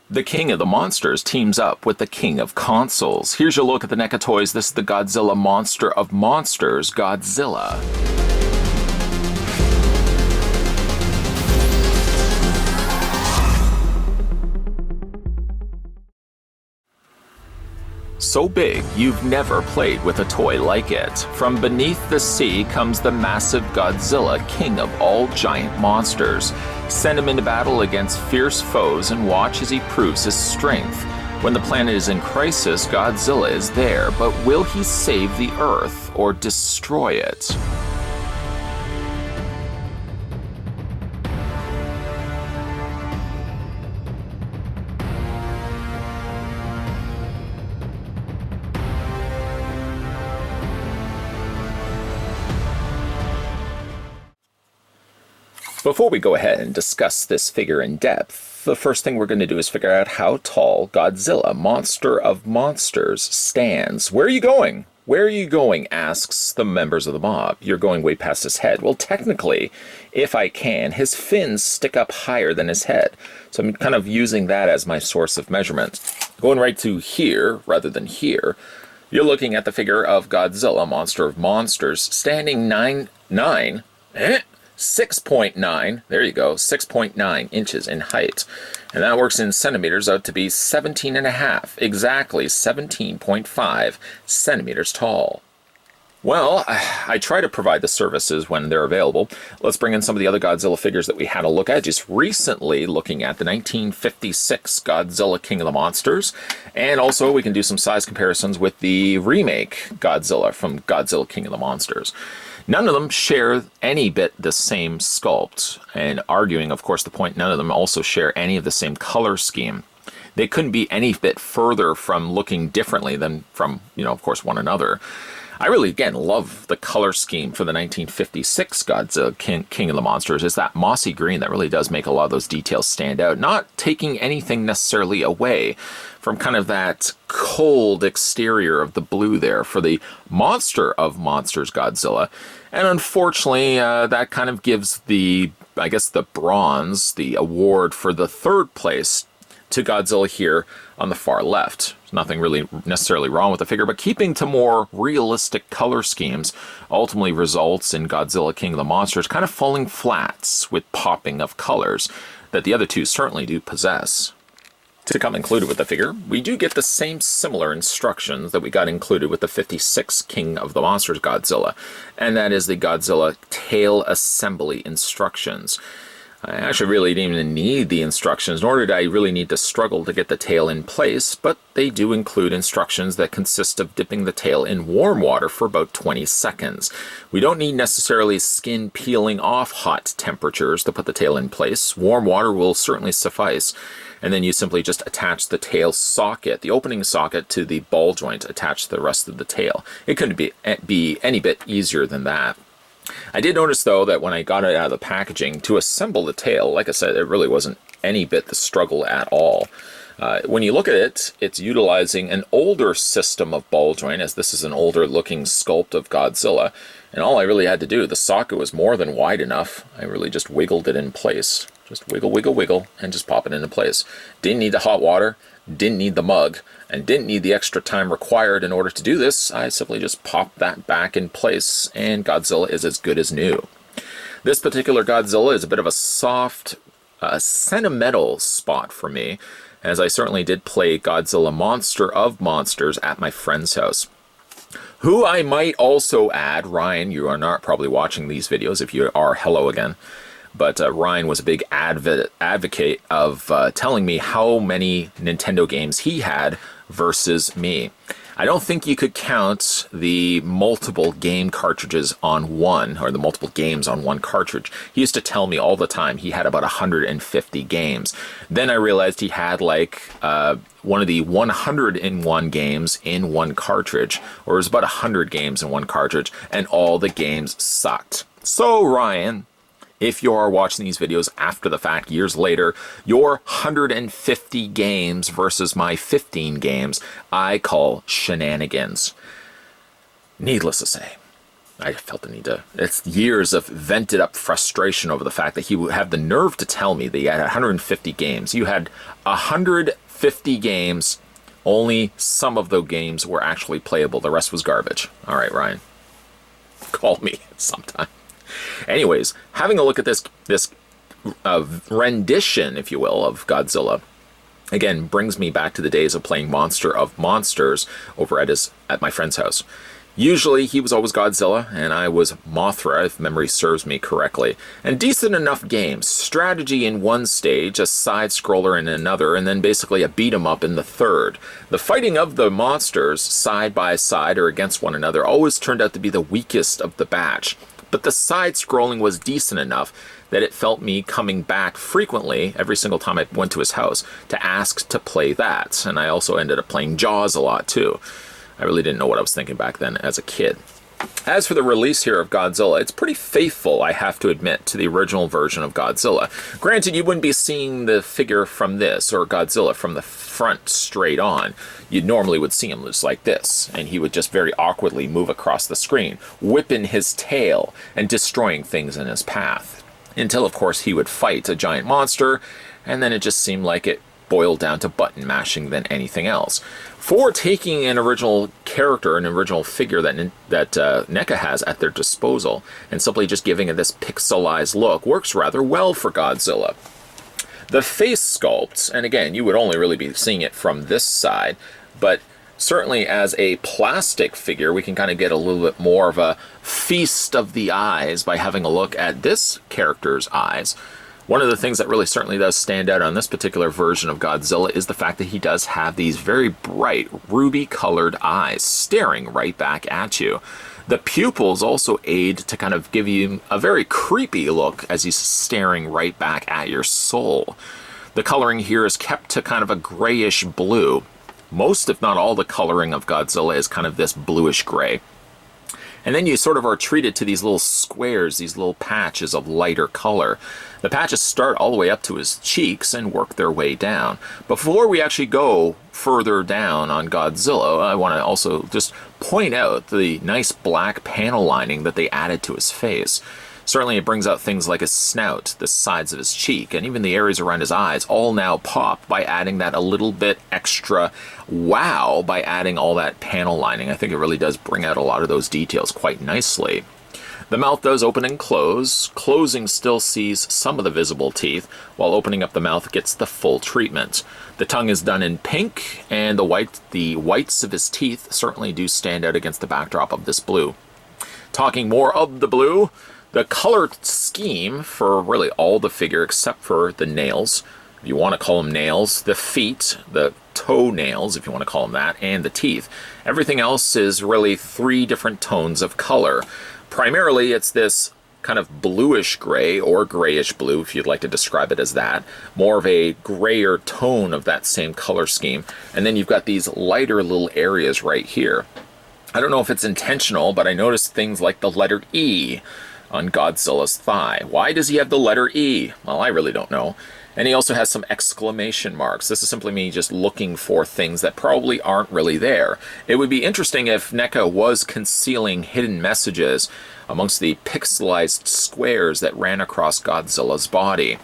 The king of the monsters teams up with the king of consoles. Here's your look at the NECA toys. This is the Godzilla monster of monsters, Godzilla. So big, you've never played with a toy like it. From beneath the sea comes the massive Godzilla, king of all giant monsters. Send him into battle against fierce foes and watch as he proves his strength. When the planet is in crisis, Godzilla is there, but will he save the Earth or destroy it? Before we go ahead and discuss this figure in depth, the first thing we're going to do is figure out how tall Godzilla, monster of monsters, stands. Where are you going? Where are you going? Asks the members of the mob. You're going way past his head. Well, technically, if I can, his fins stick up higher than his head. So I'm kind of using that as my source of measurement. Going right to here rather than here, you're looking at the figure of Godzilla, monster of monsters, standing 6.9, there you go, 6.9 inches in height. And that works in centimeters out to be 17.5, exactly 17.5 centimeters tall. Well, I try to provide the services when they're available. Let's bring in some of the other Godzilla figures that we had a look at just recently, looking at the 1956 Godzilla King of the Monsters. And also we can do some size comparisons with the remake Godzilla from Godzilla King of the Monsters. None of them share any bit the same sculpt, and arguing, of course, the point, none of them also share any of the same color scheme. They couldn't be any bit further from looking differently than from, of course, one another. I really, again, love the color scheme for the 1956 Godzilla King of the Monsters. It's that mossy green that really does make a lot of those details stand out, not taking anything necessarily away from kind of that cold exterior of the blue there for the monster of monsters Godzilla. And unfortunately, that kind of gives the bronze, the award for the third place to Godzilla here on the far left. There's nothing really necessarily wrong with the figure, but keeping to more realistic color schemes ultimately results in Godzilla King of the Monsters kind of falling flats with popping of colors that the other two certainly do possess. To come included with the figure, we do get the same similar instructions that we got included with the 56 King of the Monsters Godzilla, and that is the Godzilla tail assembly instructions. I actually really didn't even need the instructions, nor did I really need to struggle to get the tail in place, but they do include instructions that consist of dipping the tail in warm water for about 20 seconds. We don't need necessarily skin peeling off hot temperatures to put the tail in place. Warm water will certainly suffice. And then you simply just attach the tail socket, the opening socket, to the ball joint, attach the rest of the tail. It couldn't be any bit easier than that. I did notice, though, that when I got it out of the packaging, to assemble the tail, like I said, it really wasn't any bit the struggle at all. When you look at it, it's utilizing an older system of ball joint, as this is an older looking sculpt of Godzilla. And all I really had to do, the socket was more than wide enough. I really just wiggled it in place. Just wiggle, wiggle, wiggle, and just pop it into place. Didn't need the hot water, didn't need the mug, and didn't need the extra time required in order to do this. I simply just popped that back in place, and Godzilla is as good as new. This particular Godzilla is a bit of a soft, sentimental spot for me, as I certainly did play Godzilla Monster of Monsters at my friend's house. Who I might also add, Ryan, you are not probably watching these videos. If you are, hello again. But Ryan was a big advocate of telling me how many Nintendo games he had versus me. I don't think you could count the multiple game cartridges on one, or the multiple games on one cartridge. He used to tell me all the time he had about 150 games. Then I realized he had like one of the 101 games in one cartridge, or it was about 100 games in one cartridge, and all the games sucked. So Ryan, if you are watching these videos after the fact, years later, your 150 games versus my 15 games, I call shenanigans. Needless to say, I felt the need to. It's years of vented up frustration over the fact that he would have the nerve to tell me that he had 150 games. You had 150 games. Only some of those games were actually playable. The rest was garbage. All right, Ryan. Call me sometime. Anyways, having a look at this rendition, if you will, of Godzilla, again, brings me back to the days of playing Monster of Monsters over at my friend's house. Usually, he was always Godzilla, and I was Mothra, if memory serves me correctly. And decent enough games. Strategy in one stage, a side-scroller in another, and then basically a beat-em-up in the third. The fighting of the monsters, side by side or against one another, always turned out to be the weakest of the batch. But the side-scrolling was decent enough that it felt me coming back frequently, every single time I went to his house, to ask to play that. And I also ended up playing Jaws a lot, too. I really didn't know what I was thinking back then as a kid. As for the release here of Godzilla, it's pretty faithful, I have to admit, to the original version of Godzilla. Granted, you wouldn't be seeing the figure from this, or Godzilla, from the front straight on. You normally would see him just like this, and he would just very awkwardly move across the screen, whipping his tail and destroying things in his path. Until, of course, he would fight a giant monster, and then it just seemed like it boiled down to button mashing than anything else. For taking an original character, an original figure that NECA has at their disposal, and simply just giving it this pixelized look works rather well for Godzilla. The face sculpts, and again, you would only really be seeing it from this side, but certainly as a plastic figure, we can kind of get a little bit more of a feast of the eyes by having a look at this character's eyes. One of the things that really certainly does stand out on this particular version of Godzilla is the fact that he does have these very bright, ruby-colored eyes staring right back at you. The pupils also aid to kind of give you a very creepy look as he's staring right back at your soul. The coloring here is kept to kind of a grayish blue. Most, if not all, the coloring of Godzilla is kind of this bluish gray. And then you sort of are treated to these little squares, these little patches of lighter color. The patches start all the way up to his cheeks and work their way down. Before we actually go further down on Godzilla, I want to also just point out the nice black panel lining that they added to his face. Certainly it brings out things like his snout, the sides of his cheek, and even the areas around his eyes all now pop by adding that a little bit extra wow by adding all that panel lining. I think it really does bring out a lot of those details quite nicely. The mouth does open and close. Closing still sees some of the visible teeth, while opening up the mouth gets the full treatment. The tongue is done in pink, and the whites of his teeth certainly do stand out against the backdrop of this blue. Talking more of the blue, the color scheme for really all the figure except for the nails, if you want to call them nails, the feet, the toenails, if you want to call them that, and the teeth. Everything else is really 3 different tones of color. Primarily, it's this kind of bluish gray, or grayish blue, if you'd like to describe it as that. More of a grayer tone of that same color scheme. And then you've got these lighter little areas right here. I don't know if it's intentional, but I noticed things like the letter E on Godzilla's thigh. Why does he have the letter E? Well, I really don't know. And he also has some exclamation marks. This is simply me just looking for things that probably aren't really there. It would be interesting if NECA was concealing hidden messages amongst the pixelized squares that ran across Godzilla's body.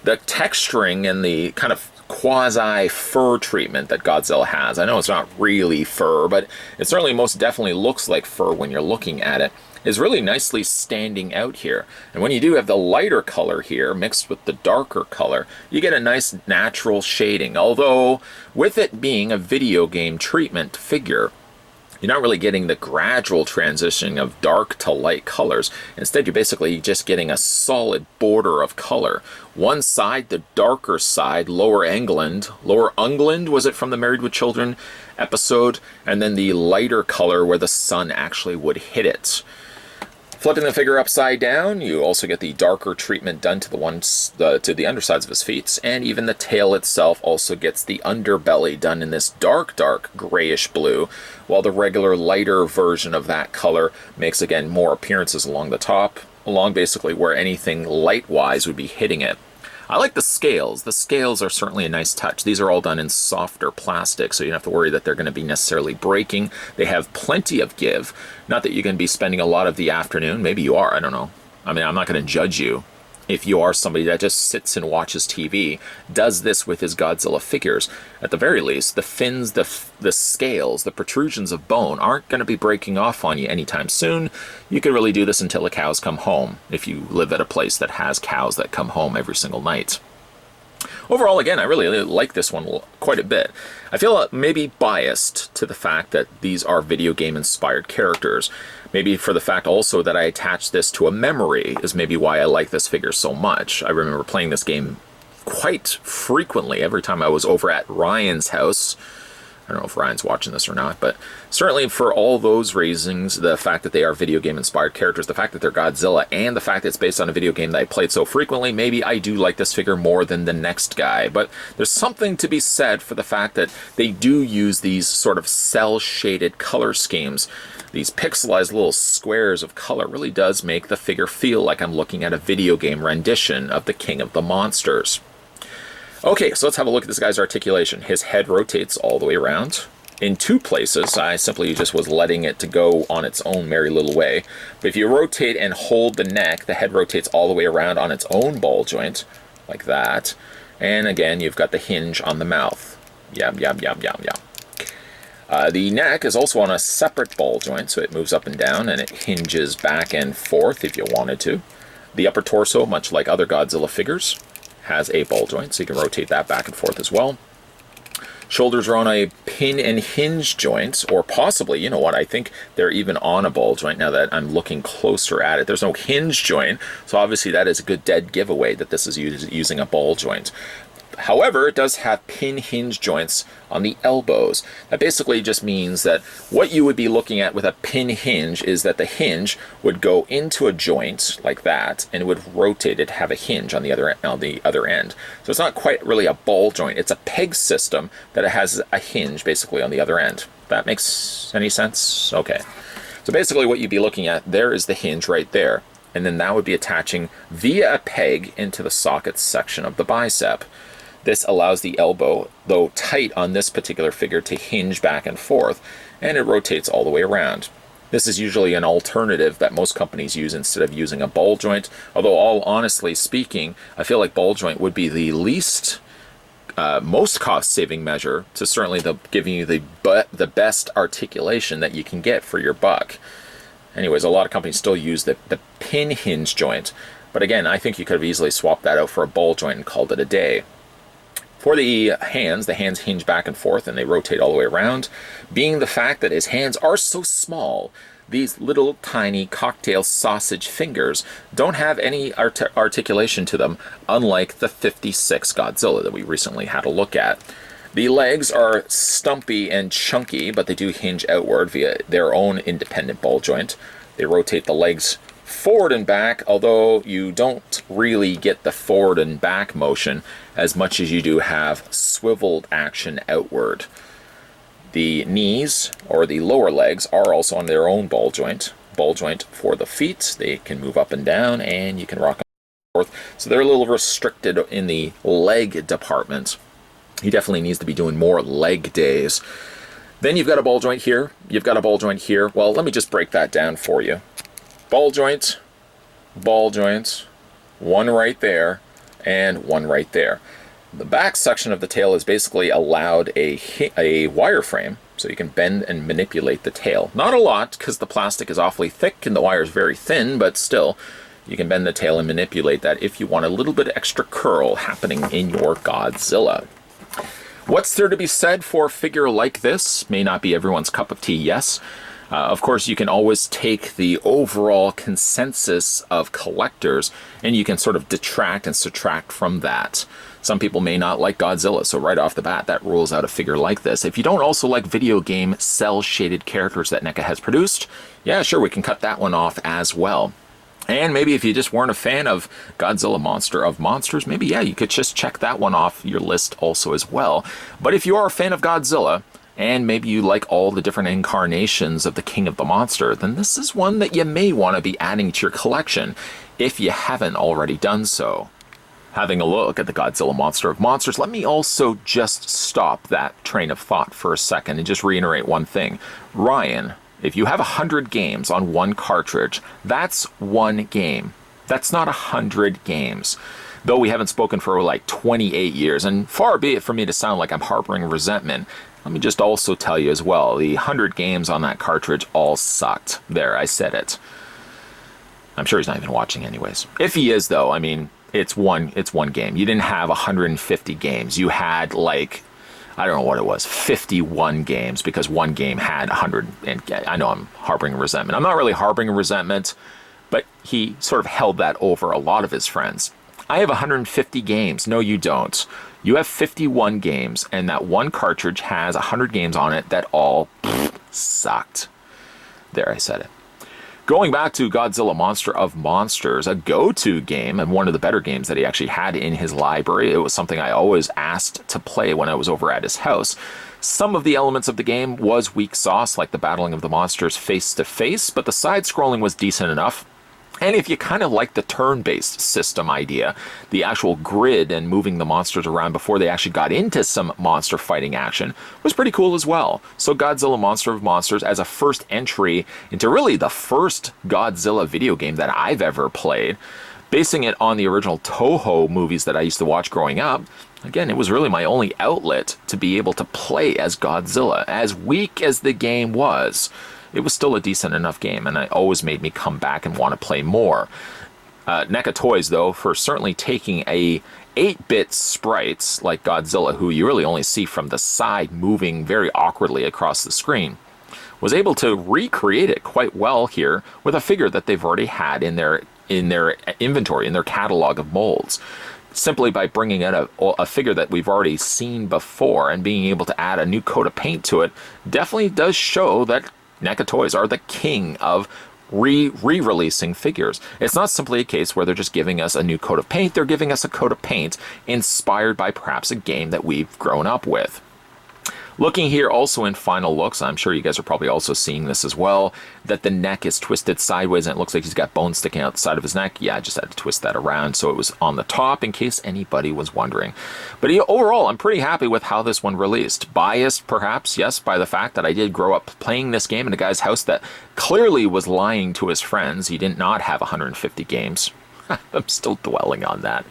The texturing and the kind of quasi-fur treatment that Godzilla has, I know it's not really fur, but it certainly most definitely looks like fur when you're looking at it, is really nicely standing out here. And when you do have the lighter color here mixed with the darker color, you get a nice natural shading. Although, with it being a video game treatment figure, you're not really getting the gradual transition of dark to light colors. Instead, you're basically just getting a solid border of color. One side, the darker side, Lower England, was it from the Married with Children episode? And then the lighter color where the sun actually would hit it. Flipping the figure upside down, you also get the darker treatment done to the undersides of his feet, and even the tail itself also gets the underbelly done in this dark grayish blue, while the regular lighter version of that color makes, again, more appearances along the top, along basically where anything light-wise would be hitting it. I like the scales. The scales are certainly a nice touch. These are all done in softer plastic, so you don't have to worry that they're going to be necessarily breaking. They have plenty of give. Not that you're going to be spending a lot of the afternoon. Maybe you are, I don't know. I mean, I'm not going to judge you. If you are somebody that just sits and watches TV, does this with his Godzilla figures, at the very least, the fins, the scales, the protrusions of bone aren't going to be breaking off on you anytime soon. You could really do this until the cows come home, if you live at a place that has cows that come home every single night. Overall, again, I really like this one quite a bit. I feel maybe biased to the fact that these are video game inspired characters. Maybe for the fact also that I attach this to a memory is maybe why I like this figure so much. I remember playing this game quite frequently every time I was over at Ryan's house. I don't know if Ryan's watching this or not, but certainly for all those reasons, the fact that they are video game inspired characters, the fact that they're Godzilla, and the fact that it's based on a video game that I played so frequently, maybe I do like this figure more than the next guy. But there's something to be said for the fact that they do use these sort of cel-shaded color schemes. These pixelized little squares of color really does make the figure feel like I'm looking at a video game rendition of the King of the Monsters. Okay, so let's have a look at this guy's articulation. His head rotates all the way around. In two places, I simply just was letting it to go on its own merry little way. But if you rotate and hold the neck, the head rotates all the way around on its own ball joint, like that. And again, you've got the hinge on the mouth. Yum, yum, yum, yum, yum. The neck is also on a separate ball joint, so it moves up and down, and it hinges back and forth if you wanted to. The upper torso, much like other Godzilla figures, has a ball joint, so you can rotate that back and forth as well. Shoulders are on a pin and hinge joint, or possibly, you know what, I think they're even on a ball joint now that I'm looking closer at it. There's no hinge joint, so obviously that is a good dead giveaway that this is using a ball joint. However, it does have pin hinge joints on the elbows. That basically just means that what you would be looking at with a pin hinge is that the hinge would go into a joint like that, and it would rotate it to have a hinge on the other end. So it's not quite really a ball joint. It's a peg system that it has a hinge basically on the other end. That makes any sense? Okay. So basically what you'd be looking at there is the hinge right there, and then that would be attaching via a peg into the socket section of the bicep. This allows the elbow, though tight on this particular figure, to hinge back and forth, and it rotates all the way around. This is usually an alternative that most companies use instead of using a ball joint, although all honestly speaking, I feel like ball joint would be the most cost-saving measure to certainly giving you the best articulation that you can get for your buck. Anyways, a lot of companies still use the pin hinge joint, but again, I think you could have easily swapped that out for a ball joint and called it a day. For the hands hinge back and forth and they rotate all the way around. Being the fact that his hands are so small, these little tiny cocktail sausage fingers don't have any articulation to them, unlike the 56 Godzilla that we recently had a look at. The legs are stumpy and chunky, but they do hinge outward via their own independent ball joint. They rotate the legs forward and back, although you don't really get the forward and back motion as much as you do have swiveled action outward. The knees, or the lower legs, are also on their own ball joint for the feet. They can move up and down, and you can rock them forth. So they're a little restricted in the leg department. He definitely needs to be doing more leg days. Then you've got a ball joint here. You've got a ball joint here. Well, let me just break that down for you. Ball joint, one right there, and one right there. The back section of the tail is basically allowed a wireframe, so you can bend and manipulate the tail. Not a lot, because the plastic is awfully thick and the wire is very thin, but still, you can bend the tail and manipulate that if you want a little bit of extra curl happening in your Godzilla. What's there to be said for a figure like this? May not be everyone's cup of tea, yes. Of course, you can always take the overall consensus of collectors and you can sort of detract and subtract from that. Some people may not like Godzilla, so right off the bat, that rules out a figure like this. If you don't also like video game cel-shaded characters that NECA has produced, yeah, sure, we can cut that one off as well. And maybe if you just weren't a fan of Godzilla Monster of Monsters, maybe, yeah, you could just check that one off your list also as well. But if you are a fan of Godzilla, and maybe you like all the different incarnations of the King of the Monster, then this is one that you may want to be adding to your collection if you haven't already done so. having a look at the Godzilla Monster of Monsters, let me also just stop that train of thought for a second and just reiterate one thing. Ryan, if you have 100 games on one cartridge, that's one game. That's not 100 games. Though we haven't spoken for like 28 years, and far be it for me to sound like I'm harboring resentment, let me just also tell you as well, the 100 games on that cartridge all sucked. There, I said it. I'm sure he's not even watching anyways. If he is though, I mean, it's one game. You didn't have 150 games. You had like, I don't know what it was, 51 games, because one game had 100. And I know I'm harboring resentment. I'm not really harboring resentment, but he sort of held that over a lot of his friends. I have 150 games. No, you don't. You have 51 games, and that one cartridge has 100 games on it that all sucked. There, I said it. Going back to Godzilla Monster of Monsters, a go-to game, and one of the better games that he actually had in his library. It was something I always asked to play when I was over at his house. Some of the elements of the game was weak sauce, like the battling of the monsters face-to-face, but the side-scrolling was decent enough. And if you kind of like the turn-based system idea, the actual grid and moving the monsters around before they actually got into some monster fighting action was pretty cool as well. So Godzilla Monster of Monsters as a first entry into really the first Godzilla video game that I've ever played, basing it on the original Toho movies that I used to watch growing up. Again, it was really my only outlet to be able to play as Godzilla. As weak as the game was, it was still a decent enough game, and it always made me come back and want to play more. NECA Toys, though, for certainly taking a 8-bit sprites like Godzilla, who you really only see from the side moving very awkwardly across the screen, was able to recreate it quite well here with a figure that they've already had in their inventory, in their catalog of molds. Simply by bringing in a figure that we've already seen before and being able to add a new coat of paint to it definitely does show that NECA Toys are the king of re-releasing figures. It's not simply a case where they're just giving us a new coat of paint. They're giving us a coat of paint inspired by perhaps a game that we've grown up with. Looking here also in final looks, I'm sure you guys are probably also seeing this as well, that the neck is twisted sideways and it looks like he's got bones sticking out the side of his neck. Yeah, I just had to twist that around so it was on the top in case anybody was wondering. But overall, I'm pretty happy with how this one released. Biased, perhaps, yes, by the fact that I did grow up playing this game in a guy's house that clearly was lying to his friends. He did not have 150 games. I'm still dwelling on that.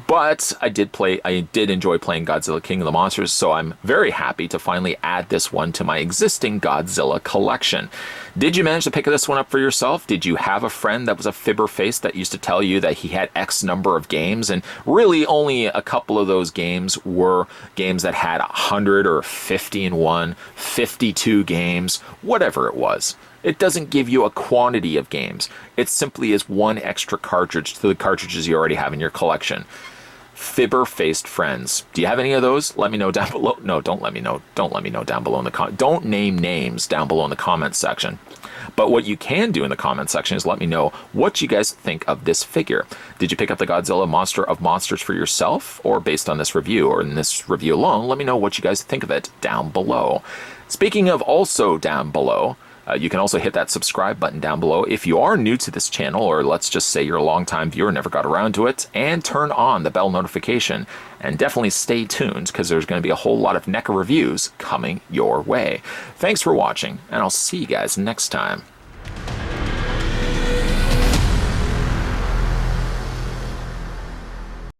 But I did enjoy playing Godzilla King of the Monsters, so I'm very happy to finally add this one to my existing Godzilla collection. Did you manage to pick this one up for yourself? Did you have a friend that was a fibber face that used to tell you that he had X number of games, and really only a couple of those games were games that had 100 or 50 in one, 52 games, whatever it was? It doesn't give you a quantity of games. It simply is one extra cartridge to the cartridges you already have in your collection. Fibber-faced friends. Do you have any of those? Let me know down below. No, don't let me know. Don't let me know down below in the comments. Don't name names down below in the comments section. But what you can do in the comment section is let me know what you guys think of this figure. Did you pick up the Godzilla Monster of Monsters for yourself, or based on this review, or in this review alone? Let me know what you guys think of it down below. Speaking of also down below, you can also hit that subscribe button down below if you are new to this channel, or let's just say you're a long-time viewer, never got around to it, and turn on the bell notification. And definitely stay tuned, because there's going to be a whole lot of NECA reviews coming your way. Thanks for watching, and I'll see you guys next time.